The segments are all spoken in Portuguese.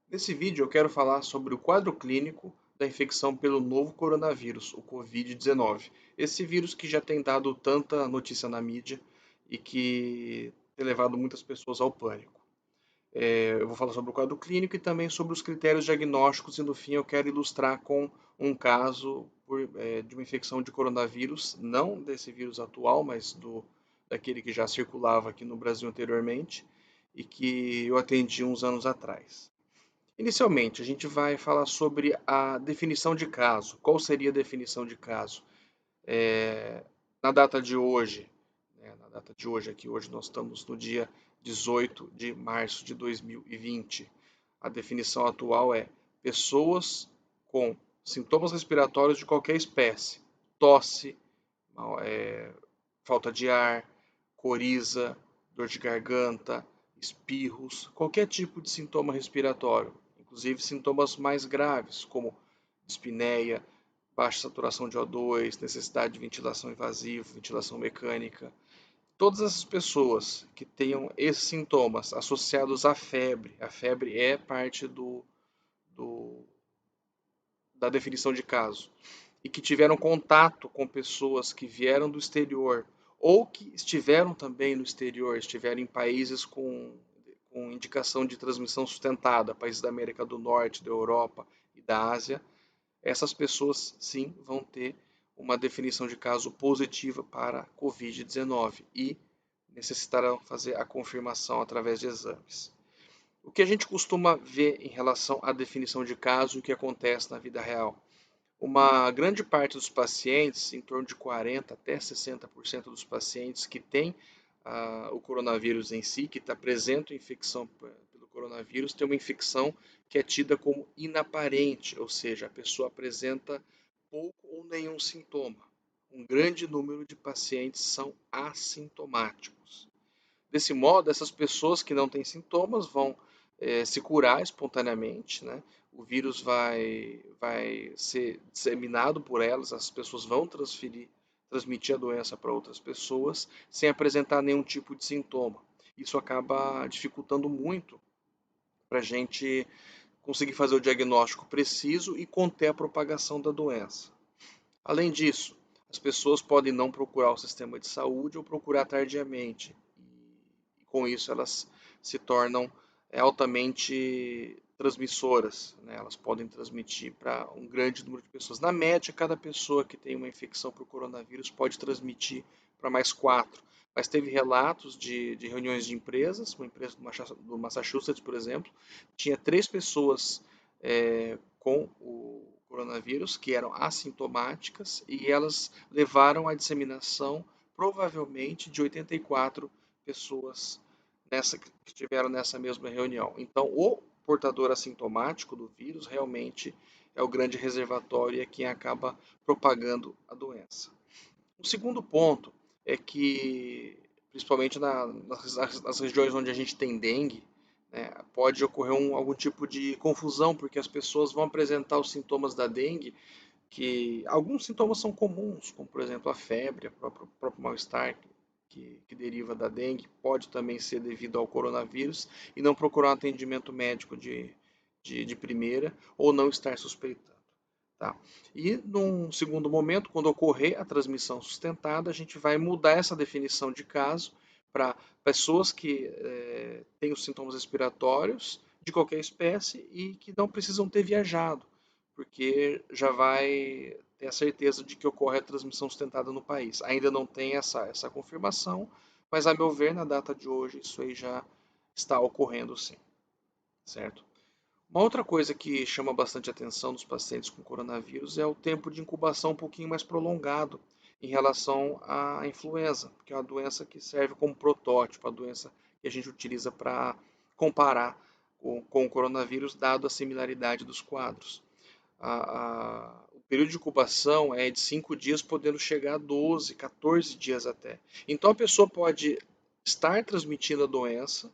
Nesse vídeo eu quero falar sobre o quadro clínico da infecção pelo novo coronavírus, o Covid-19. Esse vírus que já tem dado tanta notícia na mídia e que tem levado muitas pessoas ao pânico. Eu vou falar sobre o quadro clínico e também sobre os critérios diagnósticos e no fim eu quero ilustrar com um caso de uma infecção de coronavírus, não desse vírus atual, mas daquele que já circulava aqui no Brasil anteriormente e que eu atendi uns anos atrás. Inicialmente, a gente vai falar sobre a definição de caso. Qual seria a definição de caso? É, na data de hoje, na data de hoje aqui, hoje nós estamos no dia 18 de março de 2020. A definição atual é pessoas com sintomas respiratórios de qualquer espécie, tosse, falta de ar, coriza, dor de garganta, espirros, qualquer tipo de sintoma respiratório, inclusive sintomas mais graves, como dispneia, baixa saturação de O2, necessidade de ventilação invasiva, ventilação mecânica. Todas essas pessoas que tenham esses sintomas associados à febre, a febre é parte do, da definição de caso, e que tiveram contato com pessoas que vieram do exterior ou que estiveram também no exterior, estiveram em países com indicação de transmissão sustentada, países da América do Norte, da Europa e da Ásia, essas pessoas sim vão ter uma definição de caso positiva para Covid-19 e necessitarão fazer a confirmação através de exames. O que a gente costuma ver em relação à definição de caso e o que acontece na vida real? Uma grande parte dos pacientes, em torno de 40 até 60% dos pacientes que têm o coronavírus em si, que está presente a infecção pelo coronavírus, tem uma infecção que é tida como inaparente, ou seja, a pessoa apresenta pouco ou nenhum sintoma. Um grande número de pacientes são assintomáticos. Desse modo, essas pessoas que não têm sintomas vão se curar espontaneamente, né? O vírus vai ser disseminado por elas, as pessoas vão transmitir a doença para outras pessoas sem apresentar nenhum tipo de sintoma. Isso acaba dificultando muito para a gente conseguir fazer o diagnóstico preciso e conter a propagação da doença. Além disso, as pessoas podem não procurar o sistema de saúde ou procurar tardiamente. E com isso elas se tornam altamente transmissoras, né? Elas podem transmitir para um grande número de pessoas. Na média, cada pessoa que tem uma infecção por coronavírus pode transmitir para mais quatro. Mas teve relatos de reuniões de empresas, uma empresa do Massachusetts, por exemplo, tinha três pessoas com o coronavírus que eram assintomáticas e elas levaram à disseminação provavelmente de 84 pessoas que estiveram nessa mesma reunião. Então, o portador assintomático do vírus realmente é o grande reservatório e é quem acaba propagando a doença. O segundo ponto é que, principalmente nas regiões onde a gente tem dengue, né, pode ocorrer algum tipo de confusão, porque as pessoas vão apresentar os sintomas da dengue, que alguns sintomas são comuns, como por exemplo a febre, o próprio mal-estar que deriva da dengue, pode também ser devido ao coronavírus, e não procurar um atendimento médico de primeira ou não estar suspeitando. Tá? E num segundo momento, quando ocorrer a transmissão sustentada, a gente vai mudar essa definição de caso para pessoas que têm os sintomas respiratórios de qualquer espécie e que não precisam ter viajado, porque já vai ter a certeza de que ocorre a transmissão sustentada no país. Ainda não tem essa confirmação, mas a meu ver, na data de hoje, isso aí já está ocorrendo sim, certo? Uma outra coisa que chama bastante atenção nos pacientes com coronavírus é o tempo de incubação um pouquinho mais prolongado em relação à influenza, que é uma doença que serve como protótipo, a doença que a gente utiliza para comparar com o coronavírus, dado a similaridade dos quadros. O período de incubação é de 5 dias, podendo chegar a 12, 14 dias até. Então a pessoa pode estar transmitindo a doença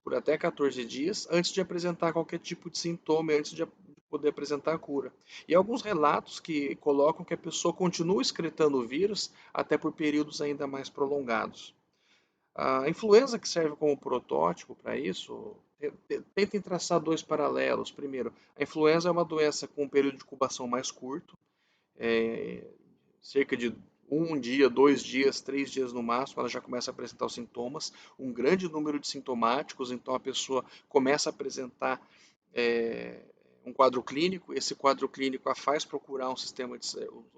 por até 14 dias antes de apresentar qualquer tipo de sintoma, antes de poder apresentar a cura. E alguns relatos que colocam que a pessoa continua excretando o vírus até por períodos ainda mais prolongados. A influenza, que serve como protótipo para isso, tentem traçar dois paralelos. Primeiro, a influenza é uma doença com um período de incubação mais curto, é, cerca de um dia, 2 dias, 3 dias no máximo, ela já começa a apresentar os sintomas, um grande número de sintomáticos, então a pessoa começa a apresentar é, um quadro clínico, esse quadro clínico a faz procurar um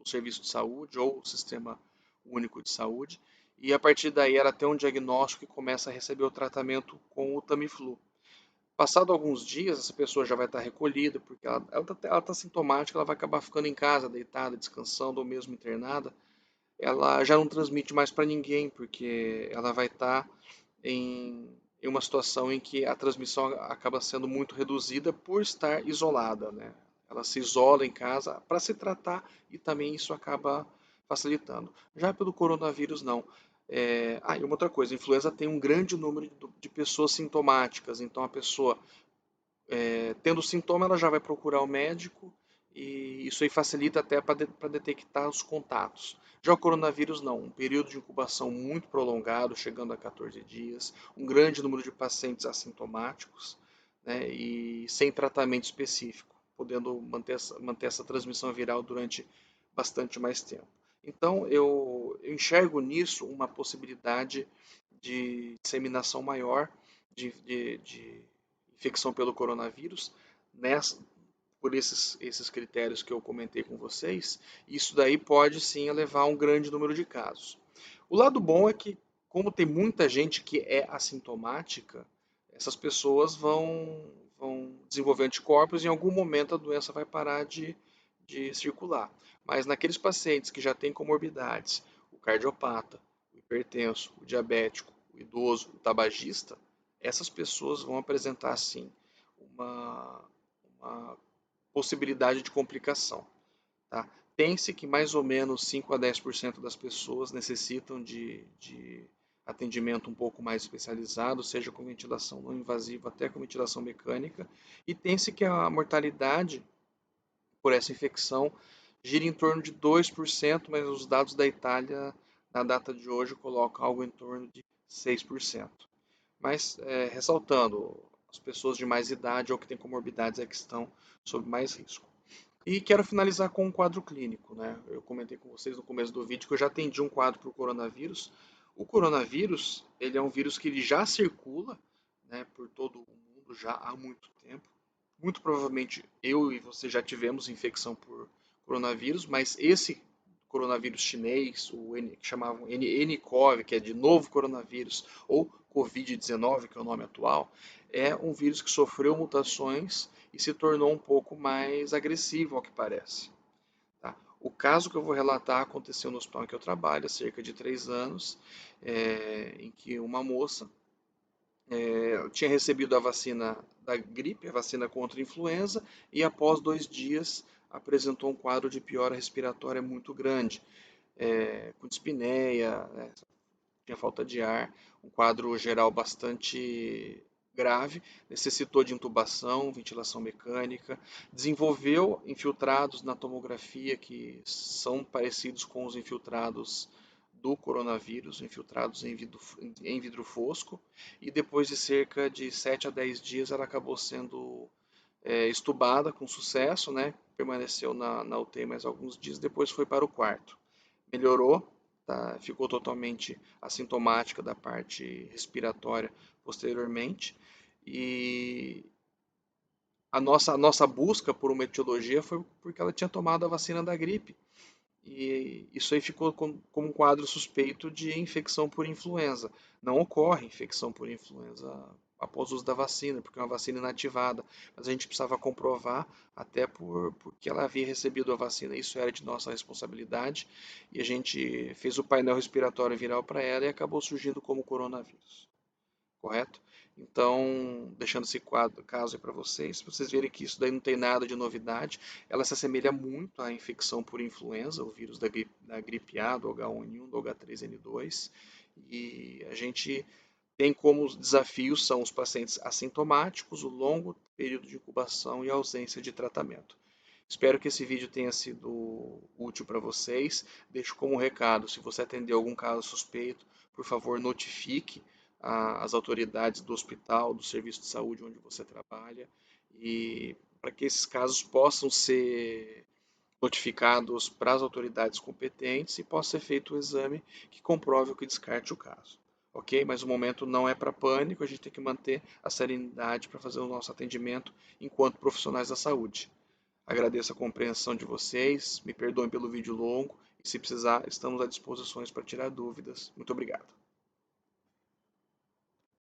serviço de saúde ou o sistema único de saúde, e a partir daí ela tem um diagnóstico e começa a receber o tratamento com o Tamiflu. Passado alguns dias, essa pessoa já vai estar recolhida, porque ela tá sintomática, ela vai acabar ficando em casa, deitada, descansando ou mesmo internada. Ela já não transmite mais para ninguém, porque ela vai estar em uma situação em que a transmissão acaba sendo muito reduzida por estar isolada, né? Ela se isola em casa para se tratar e também isso acaba facilitando. Já pelo coronavírus, não. E uma outra coisa, a influenza tem um grande número de pessoas sintomáticas, então a pessoa tendo sintoma, ela já vai procurar o médico e isso aí facilita até para detectar os contatos. Já o coronavírus não, um período de incubação muito prolongado, chegando a 14 dias, um grande número de pacientes assintomáticos, né, e sem tratamento específico, podendo manter essa transmissão viral durante bastante mais tempo. Então, eu enxergo nisso uma possibilidade de disseminação maior de infecção pelo coronavírus, nessa, por esses critérios que eu comentei com vocês, isso daí pode sim levar a um grande número de casos. O lado bom é que, como tem muita gente que é assintomática, essas pessoas vão desenvolver anticorpos e em algum momento a doença vai parar de circular. Mas naqueles pacientes que já têm comorbidades, o cardiopata, o hipertenso, o diabético, o idoso, o tabagista, essas pessoas vão apresentar sim uma, uma possibilidade de complicação. Tá? Pense que mais ou menos 5 a 10% das pessoas necessitam de atendimento um pouco mais especializado, seja com ventilação não invasiva até com ventilação mecânica, e pense que a mortalidade por essa infecção gira em torno de 2%, mas os dados da Itália na data de hoje colocam algo em torno de 6%. Mas, ressaltando, as pessoas de mais idade ou que têm comorbidades é que estão sob mais risco. E quero finalizar com um quadro clínico, né? Eu comentei com vocês no começo do vídeo que eu já atendi um quadro para o coronavírus. O coronavírus, ele é um vírus que ele já circula, né, por todo o mundo já há muito tempo. Muito provavelmente eu e você já tivemos infecção por coronavírus, mas esse coronavírus chinês, que chamavam nCoV, que é de novo coronavírus, ou Covid-19, que é o nome atual, é um vírus que sofreu mutações e se tornou um pouco mais agressivo, ao que parece. Tá? O caso que eu vou relatar aconteceu no hospital em que eu trabalho há cerca de 3 anos, em que uma moça tinha recebido a vacina da gripe, a vacina contra a influenza, e após 2 dias apresentou um quadro de piora respiratória muito grande, com dispneia, né, tinha falta de ar, um quadro geral bastante grave, necessitou de intubação, ventilação mecânica, desenvolveu infiltrados na tomografia que são parecidos com os infiltrados do coronavírus, infiltrados em vidro fosco, e depois de cerca de 7 a 10 dias ela acabou sendo estubada com sucesso, né? Permaneceu na UTI mais alguns dias, depois foi para o quarto. Melhorou, tá? Ficou totalmente assintomática da parte respiratória posteriormente, e a nossa busca por uma etiologia foi porque ela tinha tomado a vacina da gripe. E isso aí ficou como um quadro suspeito de infecção por influenza. Não ocorre infecção por influenza após o uso da vacina, porque é uma vacina inativada. Mas a gente precisava comprovar, até porque ela havia recebido a vacina. Isso era de nossa responsabilidade. E a gente fez o painel respiratório viral para ela e acabou surgindo como coronavírus. Correto? Então, deixando esse caso aí para vocês verem que isso daí não tem nada de novidade, ela se assemelha muito à infecção por influenza, o vírus da gripe A, do H1N1, do H3N2, e a gente tem como os desafios são os pacientes assintomáticos, o longo período de incubação e a ausência de tratamento. Espero que esse vídeo tenha sido útil para vocês. Deixo como recado, se você atender algum caso suspeito, por favor, notifique as autoridades do hospital, do serviço de saúde onde você trabalha, e para que esses casos possam ser notificados para as autoridades competentes e possa ser feito o exame que comprove ou que descarte o caso. Ok? Mas o momento não é para pânico, a gente tem que manter a serenidade para fazer o nosso atendimento enquanto profissionais da saúde. Agradeço a compreensão de vocês, me perdoem pelo vídeo longo e se precisar, estamos à disposição para tirar dúvidas. Muito obrigado.